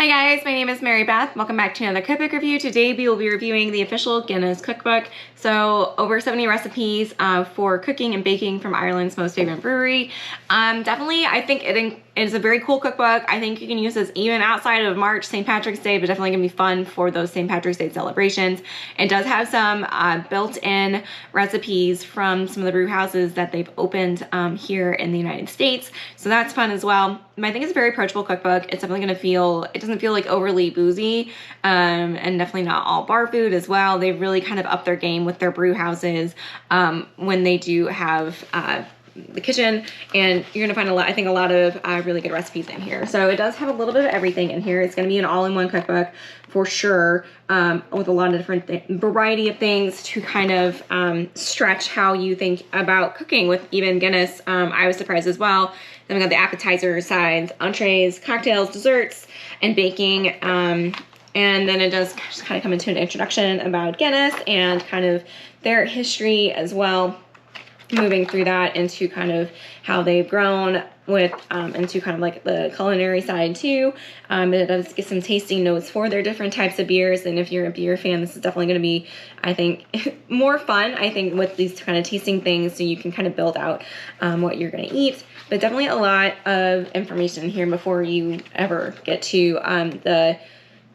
Hi guys, my name is Mary Beth. Welcome back to another cookbook review. Today we will be reviewing the official Guinness Cookbook. So over 70 recipes for cooking and baking from Ireland's most favorite brewery. Definitely, I think it is a very cool cookbook. I think you can use this even outside of March, St. Patrick's Day, but definitely gonna be fun for those St. Patrick's Day celebrations. It does have some built-in recipes from some of the brew houses that they've opened here in the United States. So that's fun as well. I think it's a very approachable cookbook. It's definitely gonna feel, it doesn't feel like overly boozy, and definitely not all bar food as well. They really kind of up their game with their brew houses when they do have the kitchen, and you're gonna find a lot of really good recipes in here. So it does have a little bit of everything in here. It's gonna be an all-in-one cookbook for sure, with a lot of different variety of things to kind of stretch how you think about cooking with even Guinness. I was surprised as well. Then we got the appetizers, sides, entrees, cocktails, desserts, and baking. And then it does just kind of come into an introduction about Guinness and kind of their history as well, moving through that into kind of how they've grown with into kind of like the culinary side too. It does get some tasting notes for their different types of beers, and if you're a beer fan, this is definitely going to be, I think, more fun, I think, with these kind of tasting things, so you can kind of build out what you're going to eat. But definitely a lot of information here before you ever get to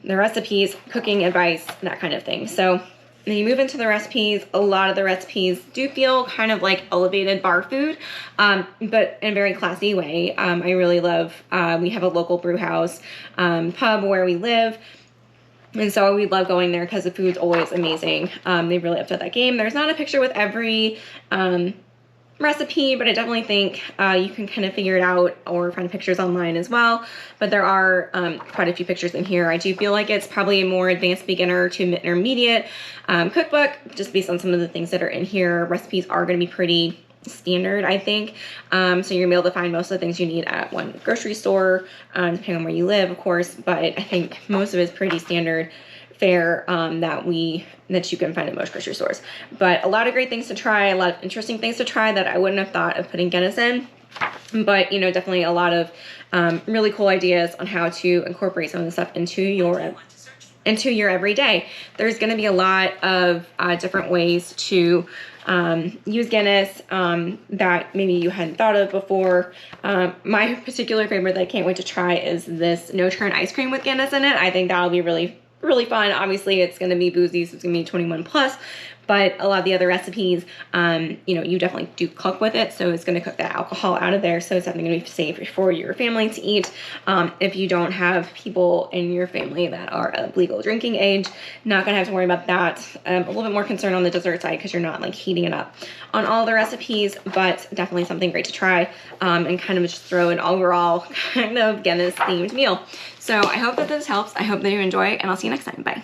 the recipes, cooking advice, that kind of thing. So then you move into the recipes. A lot of the recipes do feel kind of like elevated bar food, but in a very classy way. I really love, we have a local brew house pub where we live, and so we love going there because the food's always amazing. They really upped that game. There's not a picture with every recipe, but I definitely think you can kind of figure it out or find pictures online as well. But there are quite a few pictures in here. I do feel like it's probably a more advanced beginner to intermediate cookbook, just based on some of the things that are in here. Recipes are going to be pretty standard, I think. So you're gonna be able to find most of the things you need at one grocery store, depending on where you live, of course. But I think most of it is pretty standard fare that you can find at most grocery stores. But a lot of great things to try, a lot of interesting things to try that I wouldn't have thought of putting Guinness in. But, you know, definitely a lot of really cool ideas on how to incorporate some of the stuff into your everyday. There's going to be a lot of different ways to use Guinness that maybe you hadn't thought of before. My particular favorite that I can't wait to try is this no-churn ice cream with Guinness in it. I think that'll be really fun. Obviously it's going to be boozy, so it's going to be 21 plus, but a lot of the other recipes, you know, you definitely do cook with it, so it's going to cook that alcohol out of there, so it's definitely going to be safe for your family to eat. If you don't have people in your family that are of legal drinking age, not going to have to worry about that. A little bit more concerned on the dessert side because you're not like heating it up on all the recipes, but definitely something great to try, and kind of just throw an overall kind of Guinness themed meal. So I hope that this helps. I hope that you enjoy, and I'll see you next time. Bye.